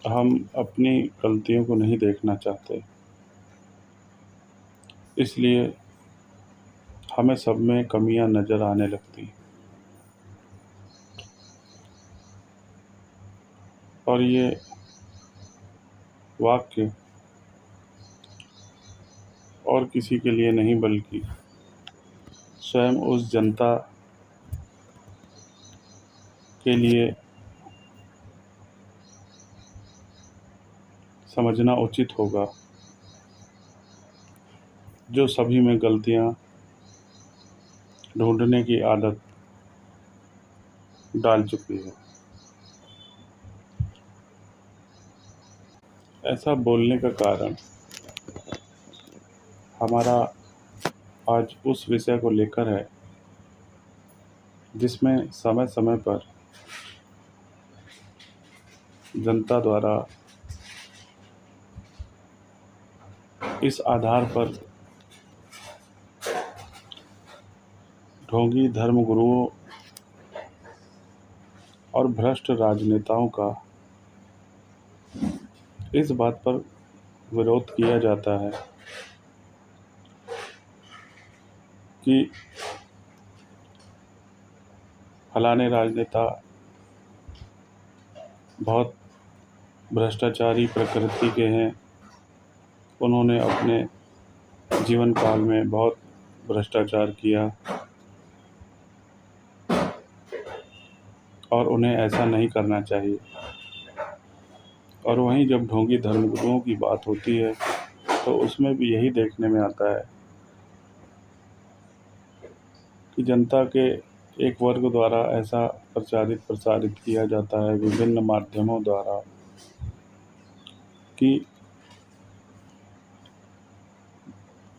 हम अपनी गलतियों को नहीं देखना चाहते, इसलिए हमें सब में कमियां नज़र आने लगती। और ये वाक्य और किसी के लिए नहीं, बल्कि स्वयं उस जनता के लिए समझना उचित होगा, जो सभी में गलतियां ढूंढने की आदत डाल चुकी है। ऐसा बोलने का कारण हमारा आज उस विषय को लेकर है, जिसमें समय समय पर जनता द्वारा इस आधार पर ढोंगी धर्मगुरुओं और भ्रष्ट राजनेताओं का इस बात पर विरोध किया जाता है कि फलाने राजनेता बहुत भ्रष्टाचारी प्रकृति के हैं, उन्होंने अपने जीवन काल में बहुत भ्रष्टाचार किया और उन्हें ऐसा नहीं करना चाहिए। और वहीं जब ढोंगी धर्मगुरुओं की बात होती है तो उसमें भी यही देखने में आता है कि जनता के एक वर्ग द्वारा ऐसा प्रसारित किया जाता है विभिन्न माध्यमों द्वारा कि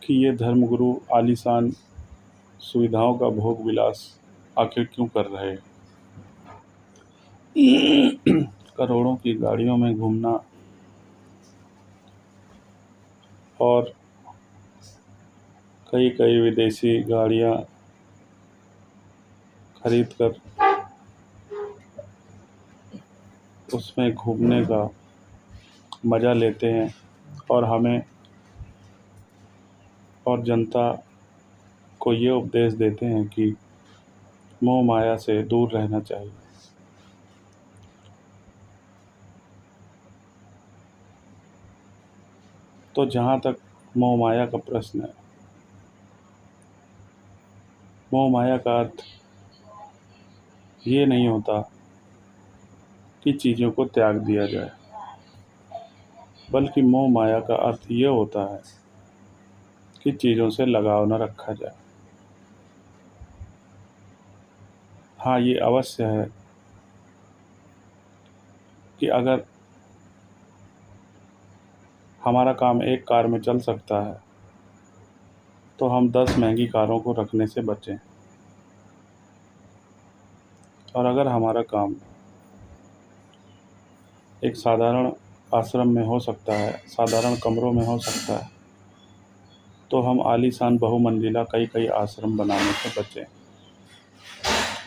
ये धर्मगुरु आलीशान सुविधाओं का भोग विलास आखिर क्यों कर रहे हैं। करोड़ों की गाड़ियों में घूमना और कई कई विदेशी गाड़ियां खरीद कर उसमें घूमने का मज़ा लेते हैं और हमें और जनता को ये उपदेश देते हैं कि मोह माया से दूर रहना चाहिए। तो जहाँ तक मोह माया का प्रश्न है, मोह माया का अर्थ ये नहीं होता कि चीज़ों को त्याग दिया जाए, बल्कि मोह माया का अर्थ ये होता है कि चीज़ों से लगाव न रखा जाए। हाँ, ये अवश्य है कि अगर हमारा काम एक कार में चल सकता है तो हम 10 महंगी कारों को रखने से बचें। और अगर हमारा काम एक साधारण आश्रम में हो सकता है, साधारण कमरों में हो सकता है, तो हम आलीशान बहुमंजिला कई कई आश्रम बनाने से बचें।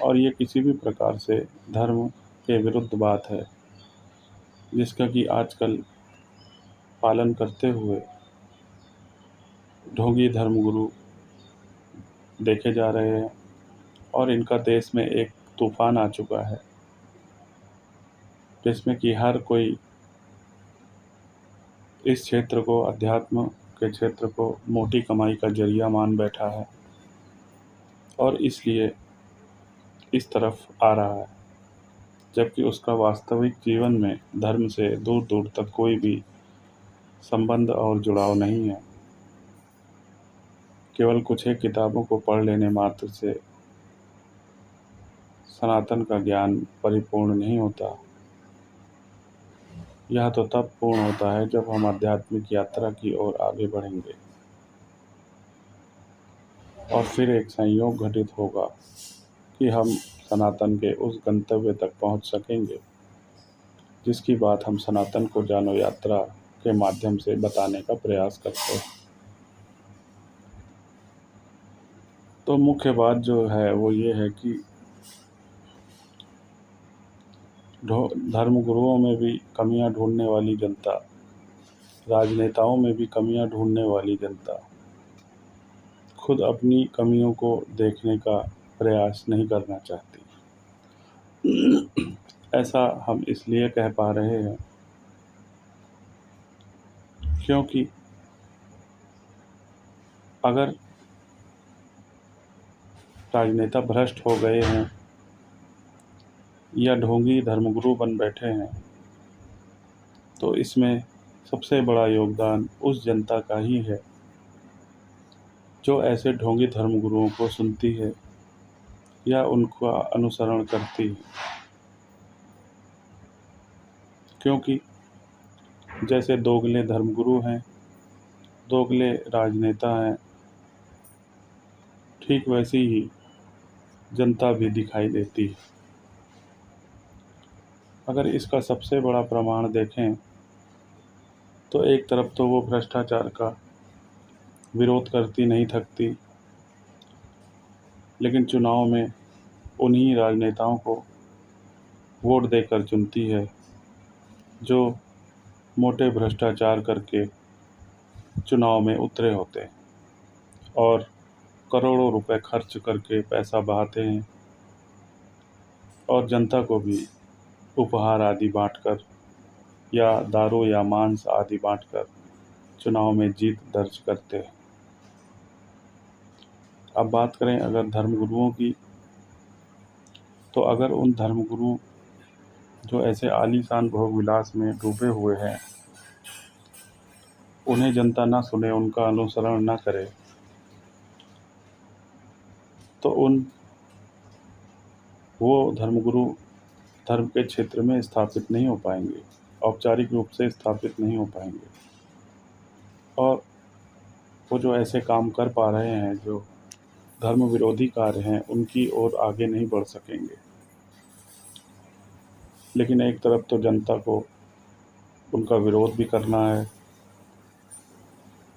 और ये किसी भी प्रकार से धर्म के विरुद्ध बात है, जिसका कि आजकल पालन करते हुए ढोंगी धर्मगुरु देखे जा रहे हैं। और इनका देश में एक तूफान आ चुका है, जिसमें कि हर कोई इस क्षेत्र को, अध्यात्म के क्षेत्र को मोटी कमाई का जरिया मान बैठा है और इसलिए इस तरफ आ रहा है, जबकि उसका वास्तविक जीवन में धर्म से दूर दूर तक कोई भी संबंध और जुड़ाव नहीं है। केवल कुछ एक किताबों को पढ़ लेने मात्र से सनातन का ज्ञान परिपूर्ण नहीं होता। यह तो तब पूर्ण होता है जब हम आध्यात्मिक यात्रा की ओर आगे बढ़ेंगे और फिर एक संयोग घटित होगा कि हम सनातन के उस गंतव्य तक पहुंच सकेंगे, जिसकी बात हम सनातन को जानो यात्रा के माध्यम से बताने का प्रयास करते हैं। तो मुख्य बात जो है वो ये है कि धर्मगुरुओं में भी कमियां ढूंढने वाली जनता, राजनेताओं में भी कमियां ढूंढने वाली जनता खुद अपनी कमियों को देखने का प्रयास नहीं करना चाहती। ऐसा हम इसलिए कह पा रहे हैं क्योंकि अगर राजनेता भ्रष्ट हो गए हैं या ढोंगी धर्मगुरु बन बैठे हैं तो इसमें सबसे बड़ा योगदान उस जनता का ही है जो ऐसे ढोंगी धर्मगुरुओं को सुनती है या उनका अनुसरण करती है। क्योंकि जैसे दोगले धर्मगुरु हैं, दोगले राजनेता हैं, ठीक वैसी ही जनता भी दिखाई देती है। अगर इसका सबसे बड़ा प्रमाण देखें तो एक तरफ तो वो भ्रष्टाचार का विरोध करती नहीं थकती, लेकिन चुनाव में उन्हीं राजनेताओं को वोट देकर चुनती है जो मोटे भ्रष्टाचार करके चुनाव में उतरे होते हैं और करोड़ों रुपए खर्च करके पैसा बहाते हैं और जनता को भी उपहार आदि बांटकर या दारू या मांस आदि बांटकर चुनाव में जीत दर्ज करते हैं। अब बात करें अगर धर्मगुरुओं की, तो अगर उन धर्मगुरु जो ऐसे आलीशान भोग विलास में डूबे हुए हैं उन्हें जनता ना सुने, उनका अनुसरण ना करे, तो वो धर्मगुरु धर्म के क्षेत्र में स्थापित नहीं हो पाएंगे, औपचारिक रूप से स्थापित नहीं हो पाएंगे। और वो जो ऐसे काम कर पा रहे हैं, जो धर्म विरोधी कार्य हैं, उनकी ओर आगे नहीं बढ़ सकेंगे। लेकिन एक तरफ तो जनता को उनका विरोध भी करना है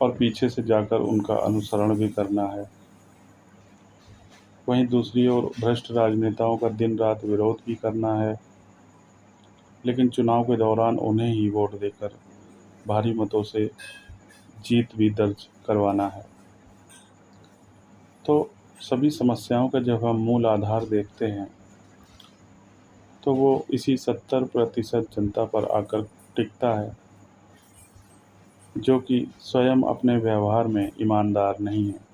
और पीछे से जाकर उनका अनुसरण भी करना है। वहीं दूसरी ओर भ्रष्ट राजनेताओं का दिन रात विरोध भी करना है, लेकिन चुनाव के दौरान उन्हें ही वोट देकर भारी मतों से जीत भी दर्ज करवाना है। तो सभी समस्याओं का जब हम मूल आधार देखते हैं तो वो इसी 70% जनता पर आकर टिकता है जो कि स्वयं अपने व्यवहार में ईमानदार नहीं है।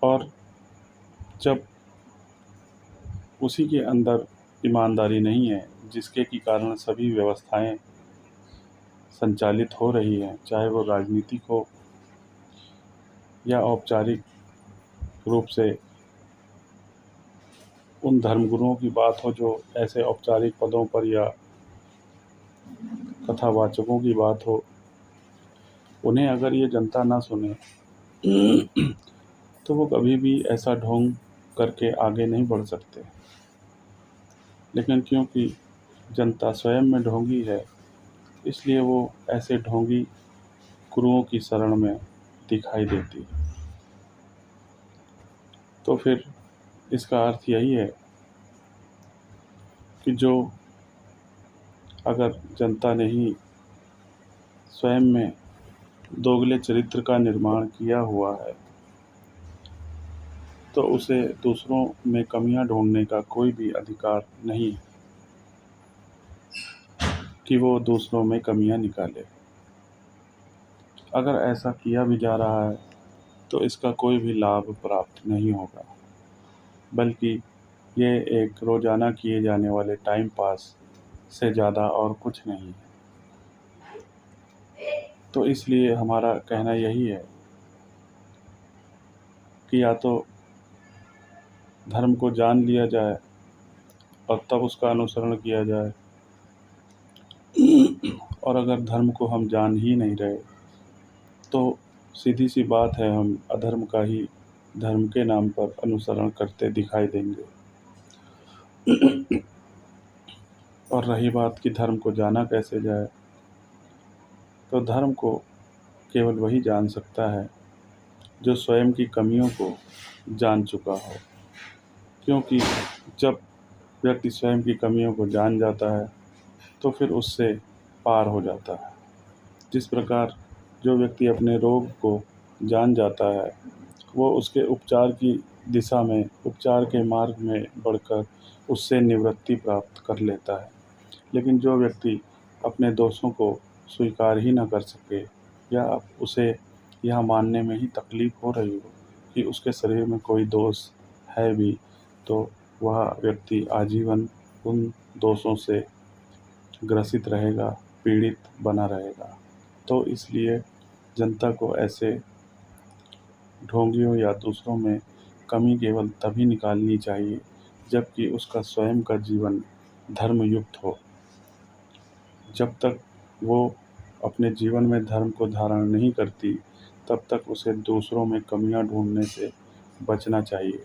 और जब उसी के अंदर ईमानदारी नहीं है जिसके की कारण सभी व्यवस्थाएं संचालित हो रही हैं, चाहे वो राजनीतिक हो या औपचारिक रूप से उन धर्मगुरुओं की बात हो जो ऐसे औपचारिक पदों पर या कथावाचकों की बात हो, उन्हें अगर ये जनता ना सुने तो वो कभी भी ऐसा ढोंग करके आगे नहीं बढ़ सकते। लेकिन क्योंकि जनता स्वयं में ढोंगी है, इसलिए वो ऐसे ढोंगी गुरुओं की शरण में दिखाई देती है। तो फिर इसका अर्थ यही है कि जो अगर जनता ने ही स्वयं में दोगले चरित्र का निर्माण किया हुआ है तो उसे दूसरों में कमियां ढूंढने का कोई भी अधिकार नहीं है कि वो दूसरों में कमियां निकाले। अगर ऐसा किया भी जा रहा है तो इसका कोई भी लाभ प्राप्त नहीं होगा, बल्कि ये एक रोज़ाना किए जाने वाले टाइम पास से ज़्यादा और कुछ नहीं है। तो इसलिए हमारा कहना यही है कि या तो धर्म को जान लिया जाए और तब उसका अनुसरण किया जाए, और अगर धर्म को हम जान ही नहीं रहे तो सीधी सी बात है, हम अधर्म का ही धर्म के नाम पर अनुसरण करते दिखाई देंगे। और रही बात कि धर्म को जाना कैसे जाए, तो धर्म को केवल वही जान सकता है जो स्वयं की कमियों को जान चुका हो। क्योंकि जब व्यक्ति स्वयं की कमियों को जान जाता है तो फिर उससे पार हो जाता है। जिस प्रकार जो व्यक्ति अपने रोग को जान जाता है, वो उसके उपचार की दिशा में, उपचार के मार्ग में बढ़कर उससे निवृत्ति प्राप्त कर लेता है। लेकिन जो व्यक्ति अपने दोषों को स्वीकार ही ना कर सके, या उसे यह मानने में ही तकलीफ़ हो रही हो कि उसके शरीर में कोई दोष है भी, तो वह व्यक्ति आजीवन उन दोषों से ग्रसित रहेगा, पीड़ित बना रहेगा। तो इसलिए जनता को ऐसे ढोंगियों या दूसरों में कमी केवल तभी निकालनी चाहिए जबकि उसका स्वयं का जीवन धर्मयुक्त हो। जब तक वो अपने जीवन में धर्म को धारण नहीं करती, तब तक उसे दूसरों में कमियां ढूंढने से बचना चाहिए।